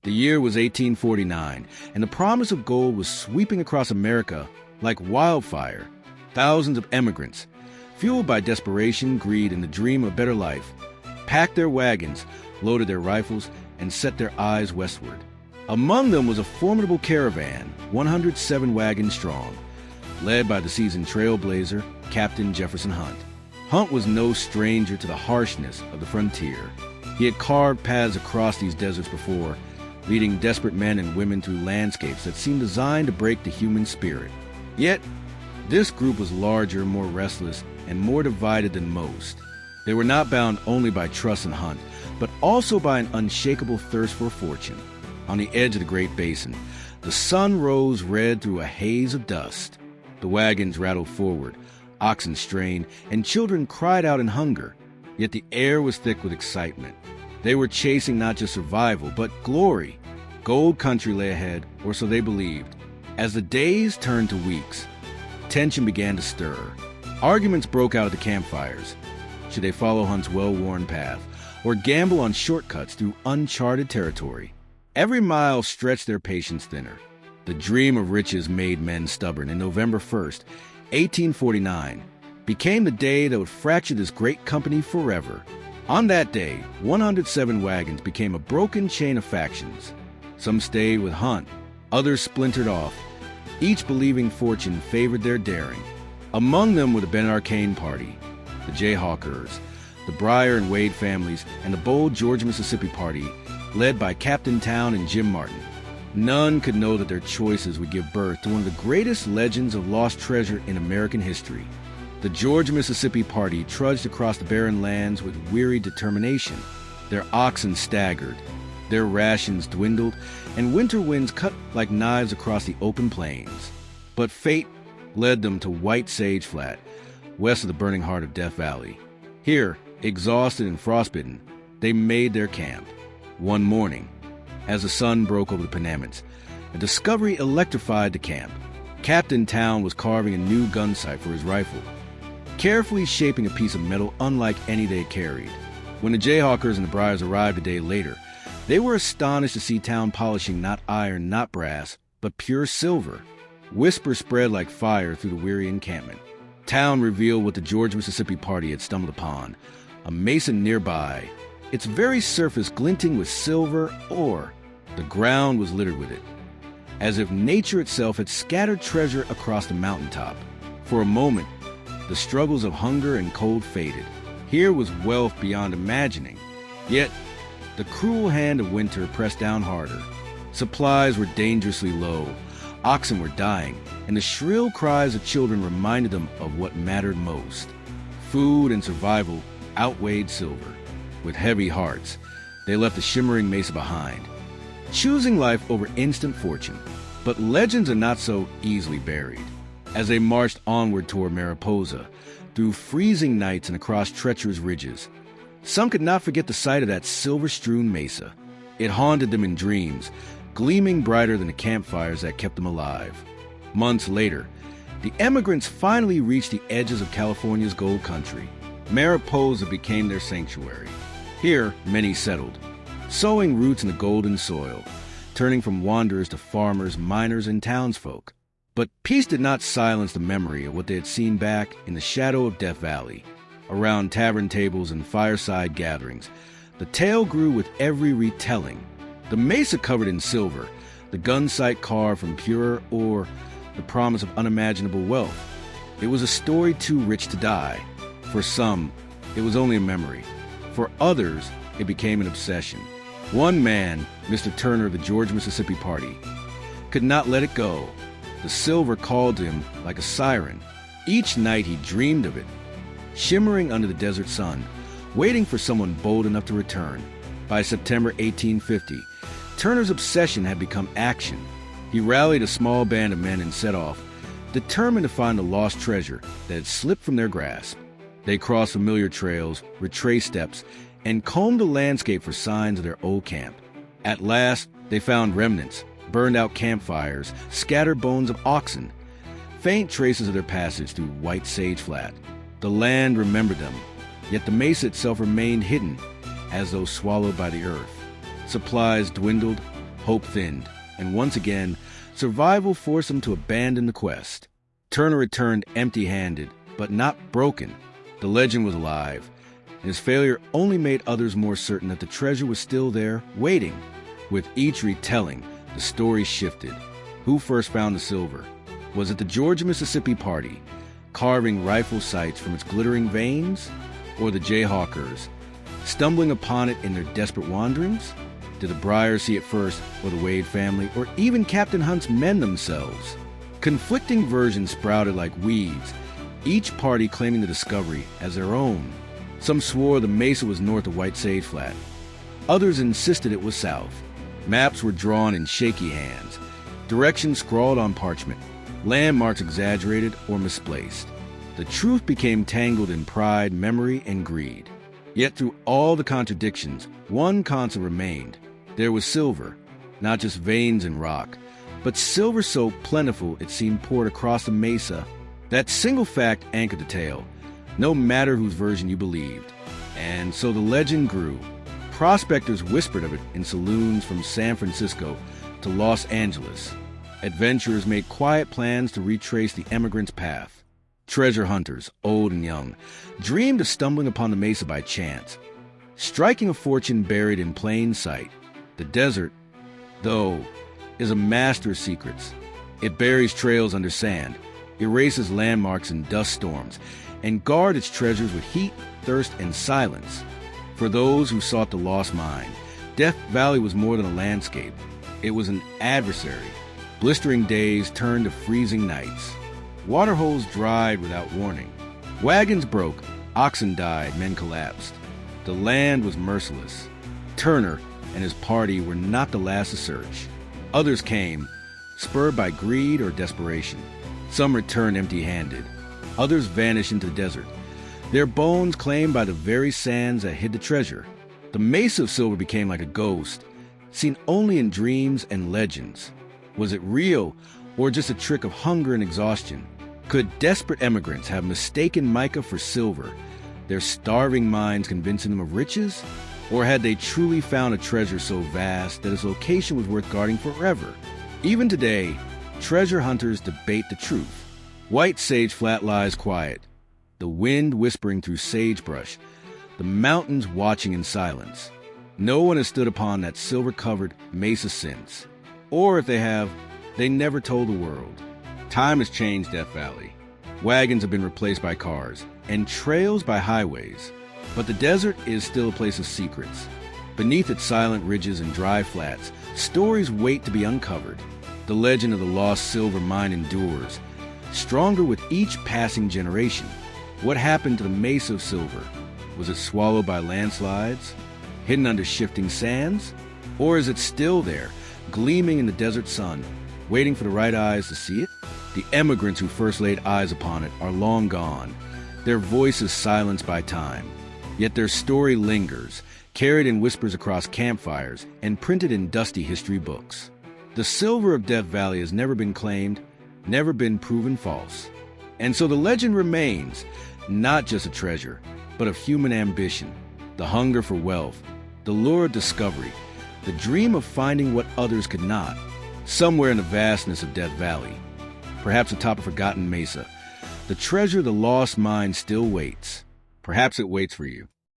The year was 1849, and the promise of gold was sweeping across America like wildfire. Thousands of emigrants, fueled by desperation, greed, and the dream of a better life, packed their wagons, loaded their rifles, and set their eyes westward. Among them was a formidable caravan, 107 wagons strong, led by the seasoned trailblazer, Captain Jefferson Hunt. Hunt was no stranger to the harshness of the frontier. He had carved paths across these deserts before, leading desperate men and women through landscapes that seemed designed to break the human spirit. Yet, this group was larger, more restless, and more divided than most. They were not bound only by trust in Hunt, but also by an unshakable thirst for fortune. On the edge of the Great Basin, the sun rose red through a haze of dust. The wagons rattled forward, oxen strained, and children cried out in hunger. Yet the air was thick with excitement. They were chasing not just survival, but glory. Gold country lay ahead, or so they believed. As the days turned to weeks, tension began to stir. Arguments broke out at the campfires. Should they follow Hunt's well-worn path, or gamble on shortcuts through uncharted territory? Every mile stretched their patience thinner. The dream of riches made men stubborn, and November 1st, 1849, became the day that would fracture this great company forever. On that day, 107 wagons became a broken chain of factions. Some stayed with Hunt, others splintered off, each believing fortune favored their daring. Among them were the Bennett-Arcane party, the Jayhawkers, the Breyer and Wade families, and the bold Georgia, Mississippi party, led by Captain Town and Jim Martin. None could know that their choices would give birth to one of the greatest legends of lost treasure in American history. The Georgia, Mississippi party trudged across the barren lands with weary determination. Their oxen staggered, their rations dwindled, and winter winds cut like knives across the open plains. But fate led them to White Sage Flat, west of the burning heart of Death Valley. Here, exhausted and frostbitten, they made their camp. One morning, as the sun broke over the Panamints, a discovery electrified the camp. Captain Town was carving a new gun sight for his rifle, carefully shaping a piece of metal unlike any they had carried. When the Jayhawkers and the Breyers arrived a day later, they were astonished to see Town polishing not iron, not brass, but pure silver. Whispers spread like fire through the weary encampment. Town revealed what the Georgia, Mississippi party had stumbled upon: a mesa nearby, its very surface glinting with silver ore. The ground was littered with it, as if nature itself had scattered treasure across the mountaintop. For a moment, the struggles of hunger and cold faded. Here was wealth beyond imagining. Yet, the cruel hand of winter pressed down harder. Supplies were dangerously low, oxen were dying, and the shrill cries of children reminded them of what mattered most. Food and survival outweighed silver. With heavy hearts, they left the shimmering mesa behind, choosing life over instant fortune. But legends are not so easily buried. As they marched onward toward Mariposa, through freezing nights and across treacherous ridges, some could not forget the sight of that silver-strewn mesa. It haunted them in dreams, gleaming brighter than the campfires that kept them alive. Months later, the emigrants finally reached the edges of California's gold country. Mariposa became their sanctuary. Here, many settled, sowing roots in the golden soil, turning from wanderers to farmers, miners, and townsfolk. But peace did not silence the memory of what they had seen back in the shadow of Death Valley. Around tavern tables and fireside gatherings, the tale grew with every retelling. The mesa covered in silver, the gun sight carved from pure ore, the promise of unimaginable wealth. It was a story too rich to die. For some, it was only a memory. For others, it became an obsession. One man, Mr. Turner of the Georgia, Mississippi party, could not let it go. The silver called to him like a siren. Each night he dreamed of it, shimmering under the desert sun, waiting for someone bold enough to return. By September 1850, Turner's obsession had become action. He rallied a small band of men and set off, determined to find the lost treasure that had slipped from their grasp. They crossed familiar trails, retraced steps, and combed the landscape for signs of their old camp. At last, they found remnants, burned-out campfires, scattered bones of oxen, faint traces of their passage through White Sage Flat. The land remembered them, yet the mesa itself remained hidden, as though swallowed by the earth. Supplies dwindled, hope thinned, and once again, survival forced him to abandon the quest. Turner returned empty-handed, but not broken. The legend was alive, and his failure only made others more certain that the treasure was still there, waiting. With each retelling, the story shifted. Who first found the silver? Was it the Georgia-Mississippi party, carving rifle sights from its glittering veins? Or the Jayhawkers, stumbling upon it in their desperate wanderings? Did the Bryars see it first, or the Wade family, or even Captain Hunt's men themselves? Conflicting versions sprouted like weeds, each party claiming the discovery as their own. Some swore the Mesa was north of White Sage Flat. Others insisted it was south. Maps were drawn in shaky hands, directions scrawled on parchment, landmarks exaggerated or misplaced. The truth became tangled in pride, memory, and greed. Yet through all the contradictions, one constant remained. There was silver, not just veins and rock, but silver so plentiful it seemed poured across the mesa. That single fact anchored the tale, no matter whose version you believed. And so the legend grew. Prospectors whispered of it in saloons from San Francisco to Los Angeles. Adventurers made quiet plans to retrace the emigrant's path. Treasure hunters, old and young, dreamed of stumbling upon the mesa by chance, striking a fortune buried in plain sight. The desert, though, is a master of secrets. It buries trails under sand, erases landmarks in dust storms, and guards its treasures with heat, thirst, and silence. For those who sought the lost mine, Death Valley was more than a landscape. It was an adversary. Blistering days turned to freezing nights. Waterholes dried without warning. Wagons broke, oxen died, men collapsed. The land was merciless. Turner and his party were not the last to search. Others came, spurred by greed or desperation. Some returned empty-handed. Others vanished into the desert, their bones claimed by the very sands that hid the treasure. The Mesa of Silver became like a ghost, seen only in dreams and legends. Was it real, or just a trick of hunger and exhaustion? Could desperate emigrants have mistaken mica for silver, their starving minds convincing them of riches? Or had they truly found a treasure so vast that its location was worth guarding forever? Even today, treasure hunters debate the truth. White Sage Flat lies quiet, the wind whispering through sagebrush, the mountains watching in silence. No one has stood upon that silver-covered mesa since. Or if they have, they never told the world. Time has changed Death Valley. Wagons have been replaced by cars, and trails by highways. But the desert is still a place of secrets. Beneath its silent ridges and dry flats, stories wait to be uncovered. The legend of the lost silver mine endures, stronger with each passing generation. What happened to the Mesa of Silver? Was it swallowed by landslides, hidden under shifting sands? Or is it still there, gleaming in the desert sun, waiting for the right eyes to see it? The emigrants who first laid eyes upon it are long gone, their voices silenced by time. Yet their story lingers, carried in whispers across campfires and printed in dusty history books. The silver of Death Valley has never been claimed, never been proven false. And so the legend remains, not just a treasure, but of human ambition, the hunger for wealth, the lure of discovery, the dream of finding what others could not, somewhere in the vastness of Death Valley, perhaps atop a forgotten mesa. The treasure of the lost mine still waits. Perhaps it waits for you.